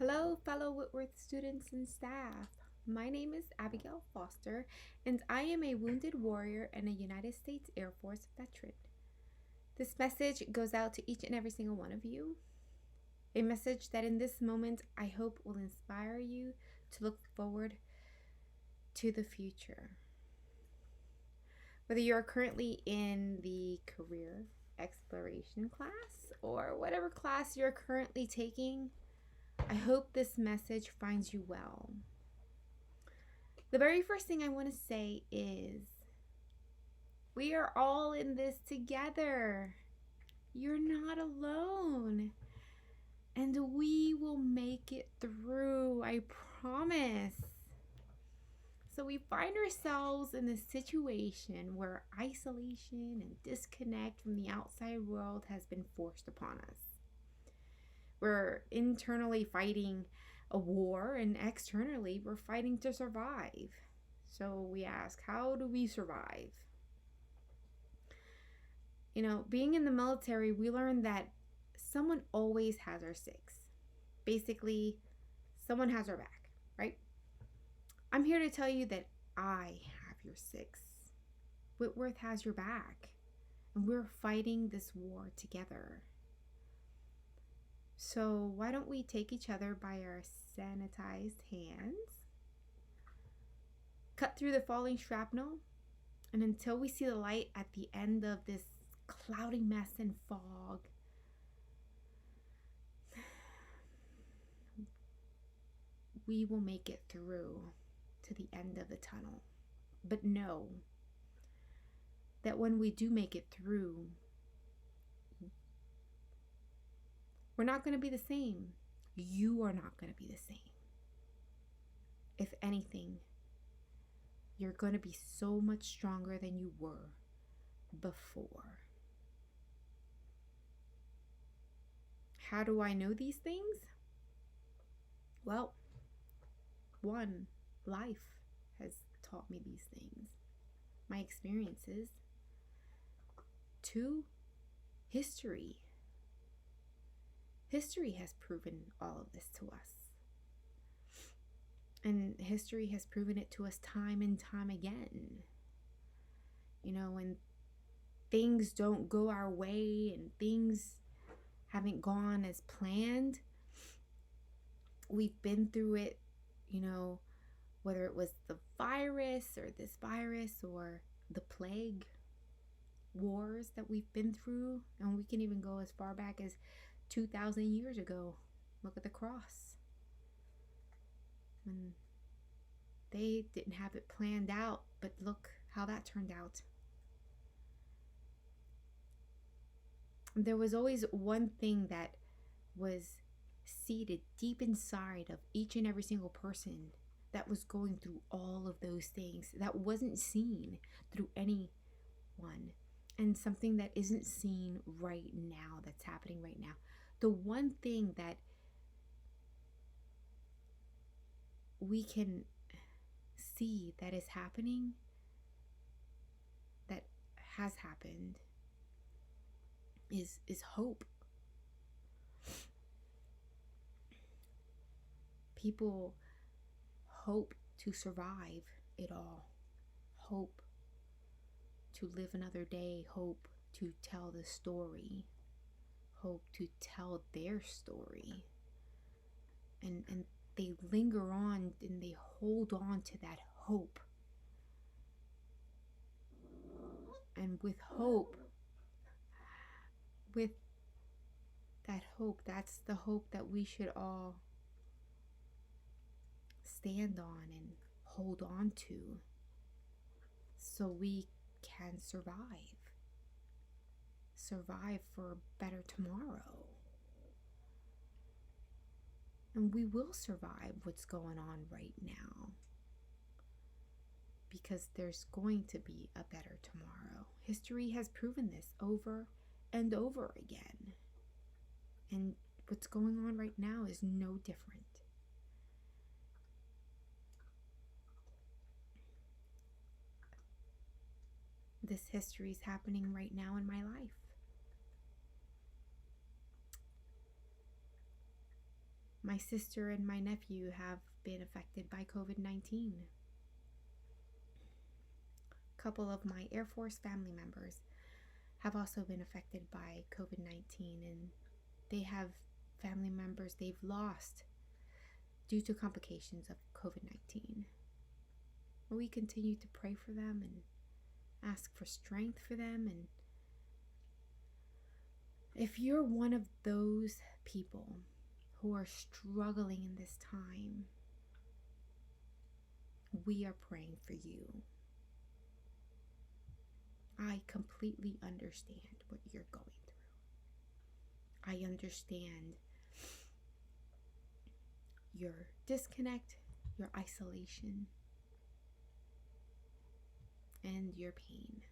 Hello, fellow Whitworth students and staff. My name is Abigail Foster, and I am a wounded warrior and a United States Air Force veteran. This message goes out to each and every single one of you. A message that in this moment I hope will inspire you to look forward to the future. Whether you are currently in the career exploration class or whatever class you're currently taking, I hope this message finds you well. The very first thing I want to say is we are all in this together. You're not alone. And we will make it through, I promise. So we find ourselves in a situation where isolation and disconnect from the outside world has been forced upon us. We're internally fighting a war, and externally we're fighting to survive. So we ask, how do we survive? Being in the military, we learned that someone always has our six. Basically, someone has our back, right? I'm here to tell you that I have your six. Whitworth has your back, and we're fighting this war together. So why don't we take each other by our sanitized hands, cut through the falling shrapnel, and until we see the light at the end of this cloudy mess and fog, we will make it through to the end of the tunnel. But know that when we do make it through, we're not going to be the same. You are not going to be the same. If anything, you're going to be so much stronger than you were before. How do I know these things? Well, one, life has taught me these things, my experiences. Two, history. History has proven all of this to us. And history has proven it to us time and time again. When things don't go our way and things haven't gone as planned, we've been through it, whether it was the virus or this virus or the plague wars that we've been through. And we can even go as far back as 2,000 years ago. Look at the cross. When they didn't have it planned out, but look how that turned out. There was always one thing that was seated deep inside of each and every single person that was going through all of those things that wasn't seen through anyone, and something that isn't seen right now, that's happening right now. The one thing that we can see that is happening, that has happened, is hope. People hope to survive it all, hope to live another day, hope to tell the story, hope to tell their story. And they linger on and they hold on to that hope. And with that hope, that's the hope that we should all stand on and hold on to, so we can survive for a better tomorrow. And we will survive what's going on right now, because there's going to be a better tomorrow. History has proven this over and over again. And what's going on right now is no different. This history is happening right now in my life. My sister and my nephew have been affected by COVID-19. A couple of my Air Force family members have also been affected by COVID-19, and they have family members they've lost due to complications of COVID-19. We continue to pray for them and ask for strength for them. And if you're one of those people who are struggling in this time, we are praying for you. I completely understand what you're going through. I understand your disconnect, your isolation, and your pain.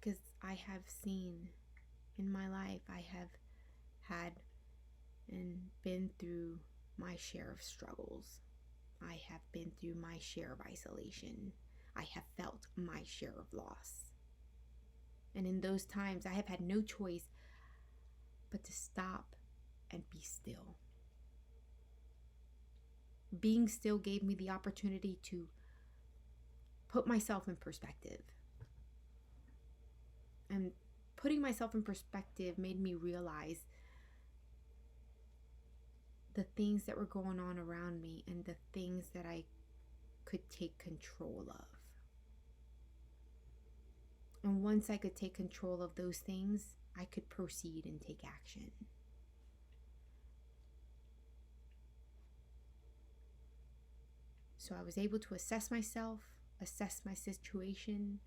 Because I have seen in my life, I have had and been through my share of struggles. I have been through my share of isolation. I have felt my share of loss. And in those times, I have had no choice but to stop and be still. Being still gave me the opportunity to put myself in perspective. And putting myself in perspective made me realize the things that were going on around me and the things that I could take control of. And once I could take control of those things, I could proceed and take action. So I was able to assess myself, assess my situation,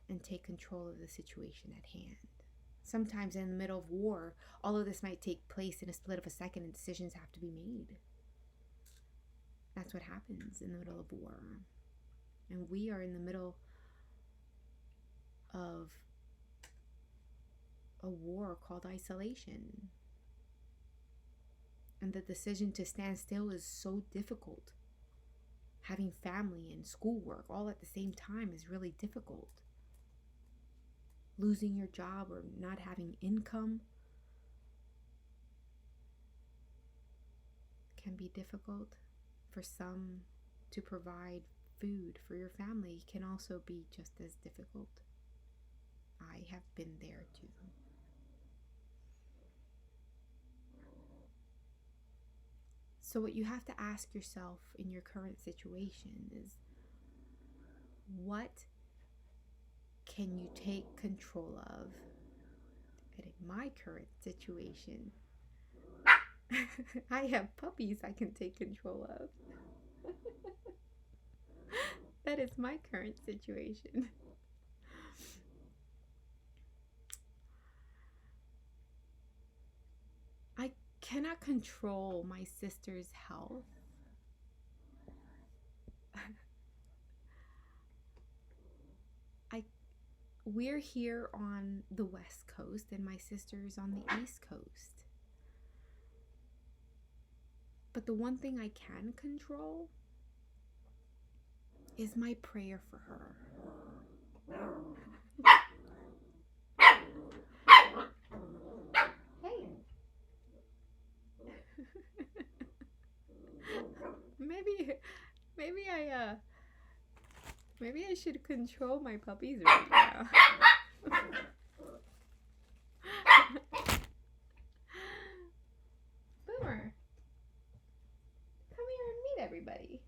and take control of the situation at hand. Sometimes in the middle of war, all of this might take place in a split of a second and decisions have to be made. That's what happens in the middle of war. And we are in the middle of a war called isolation. And the decision to stand still is so difficult. Having family and schoolwork all at the same time is really difficult. Losing your job or not having income can be difficult. For some, to provide food for your family can also be just as difficult. I have been there too. So what you have to ask yourself in your current situation is, what can you take control of? And in my current situation, I have puppies I can take control of. That is my current situation. I cannot control my sister's health. We're here on the West Coast and my sister's on the East Coast. But the one thing I can control is my prayer for her. Hey. Maybe I should control my puppies right now. Boomer, come here and meet everybody.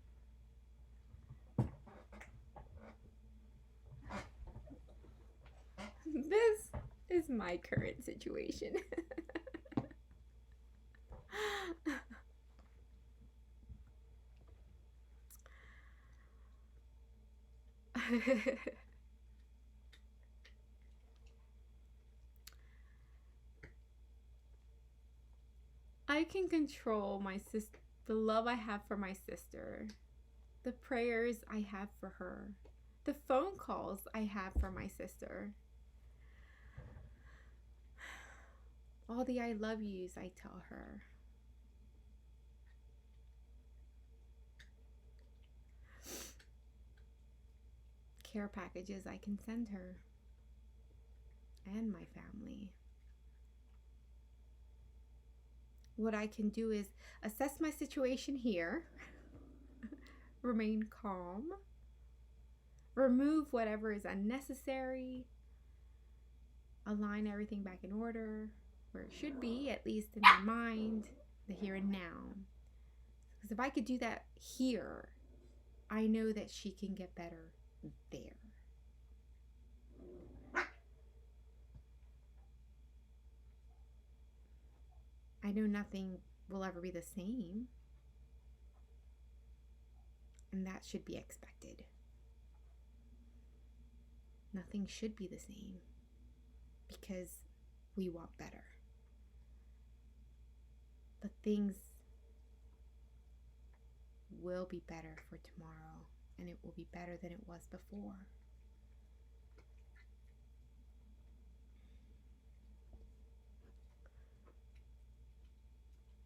This is my current situation. I can control my the love I have for my sister, the prayers I have for her, the phone calls I have for my sister, all the I love yous I tell her. care packages I can send her and my family. What I can do is assess my situation here, remain calm, remove whatever is unnecessary, align everything back in order where it should be, at least in my mind, the here and now. Because if I could do that here, I know that she can get better there. I know nothing will ever be the same, and that should be expected. Nothing should be the same because we want better. But things will be better for tomorrow, and it will be better than it was before.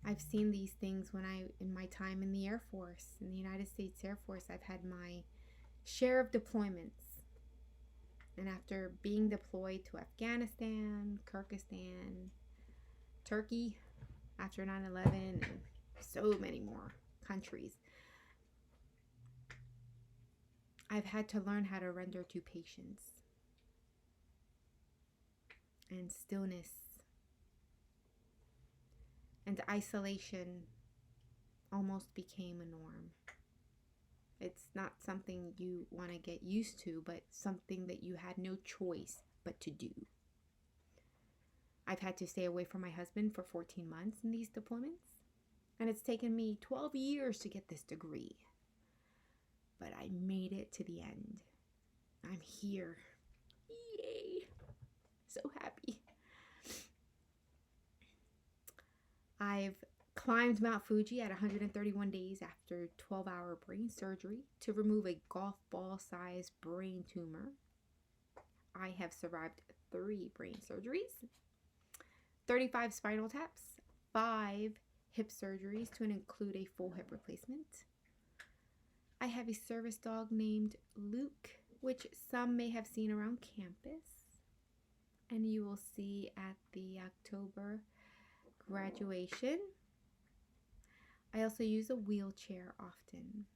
I've seen these things in my time in the Air Force, in the United States Air Force. I've had my share of deployments. And after being deployed to Afghanistan, Kyrgyzstan, Turkey, after 9/11, and so many more countries, I've had to learn how to render to patience and stillness. And isolation almost became a norm. It's not something you want to get used to, but something that you had no choice but to do. I've had to stay away from my husband for 14 months in these deployments, and it's taken me 12 years to get this degree. But I made it to the end. I'm here. Yay! So happy. I've climbed Mount Fuji at 131 days after 12-hour brain surgery to remove a golf ball-sized brain tumor. I have survived 3 brain surgeries, 35 spinal taps, 5 hip surgeries to include a full hip replacement. I have a service dog named Luke, which some may have seen around campus, and you will see at the October graduation. I also use a wheelchair often.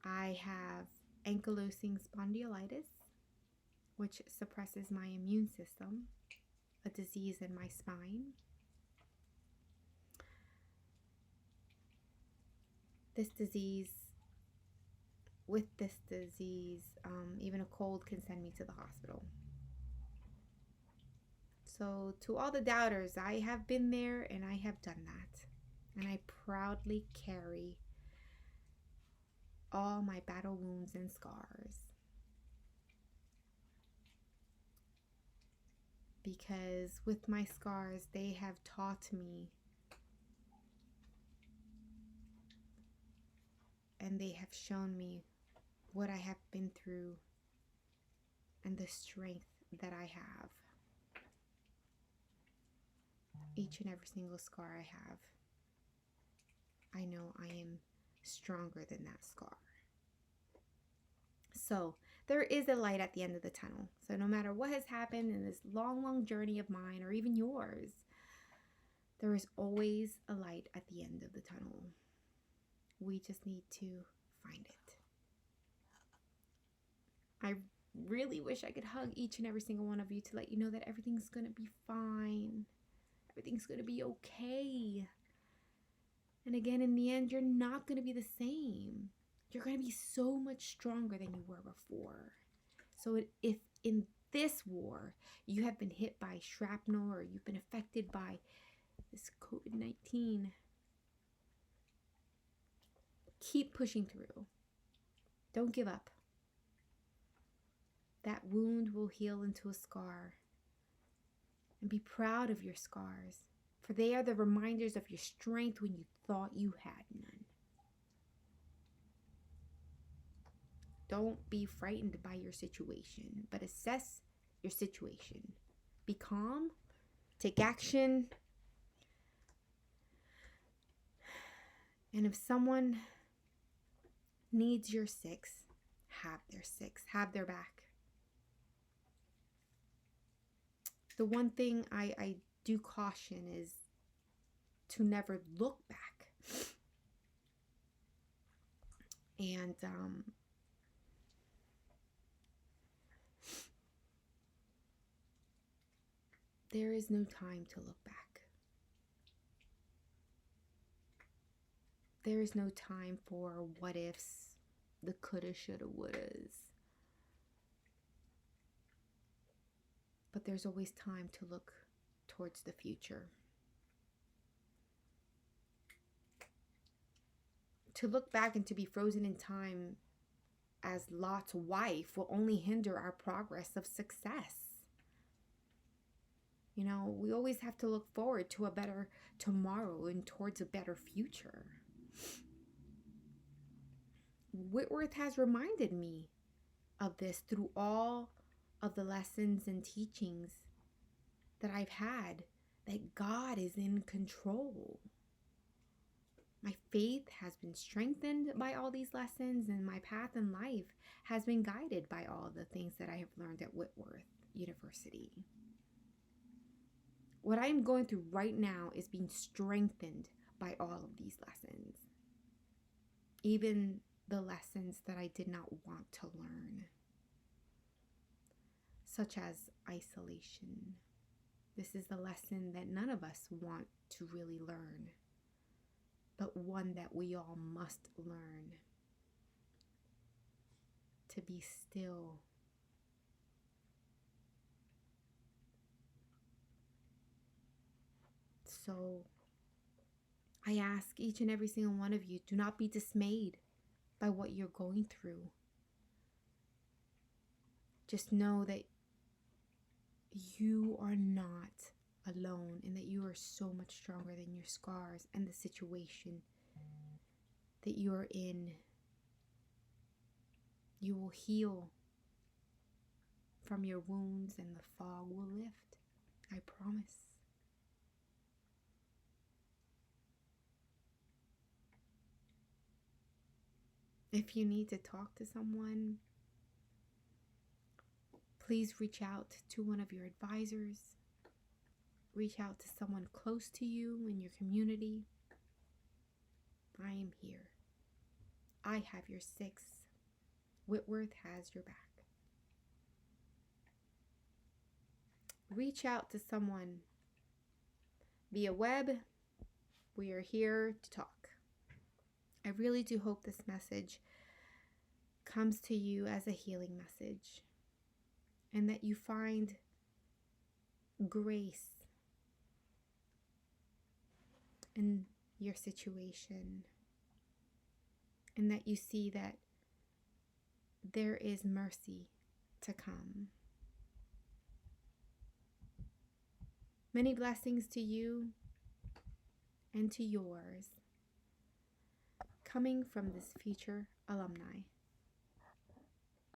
I have ankylosing spondylitis, which suppresses my immune system, a disease in my spine. With this disease, even a cold can send me to the hospital. So to all the doubters, I have been there and I have done that. And I proudly carry all my battle wounds and scars. Because with my scars, they have taught me and they have shown me what I have been through and the strength that I have. Each and every single scar I have, I know I am stronger than that scar. So there is a light at the end of the tunnel. So no matter what has happened in this long, long journey of mine, or even yours, there is always a light at the end of the tunnel. We just need to find it. I really wish I could hug each and every single one of you to let you know that everything's going to be fine. Everything's going to be okay. And again, in the end, you're not going to be the same. You're going to be so much stronger than you were before. So if in this war you have been hit by shrapnel or you've been affected by this COVID-19, keep pushing through. Don't give up. That wound will heal into a scar. And be proud of your scars, for they are the reminders of your strength when you thought you had none. Don't be frightened by your situation, but assess your situation. Be calm, take action, and if someone needs your six, have their six, have their back. The one thing I do caution is to never look back. And there is no time to look back. There is no time for what ifs, the coulda, shoulda, wouldas. But there's always time to look towards the future. To look back and to be frozen in time as Lot's wife will only hinder our progress of success. You know, we always have to look forward to a better tomorrow and towards a better future. Whitworth has reminded me of this through all of the lessons and teachings that I've had, that God is in control. My faith has been strengthened by all these lessons, and my path in life has been guided by all the things that I have learned at Whitworth University. What I am going through right now is being strengthened by all of these lessons. Even the lessons that I did not want to learn, such as isolation. This is the lesson that none of us want to really learn, but one that we all must learn. To be still. So I ask each and every single one of you, do not be dismayed by what you're going through. Just know that you are not alone, and that you are so much stronger than your scars and the situation that you are in. You will heal from your wounds, and the fog will lift. I promise. If you need to talk to someone, please reach out to one of your advisors. Reach out to someone close to you in your community. I am here. I have your six. Whitworth has your back. Reach out to someone via web. We are here to talk. I really do hope this message comes to you as a healing message, and that you find grace in your situation, and that you see that there is mercy to come. Many blessings to you and to yours, coming from this future alumni.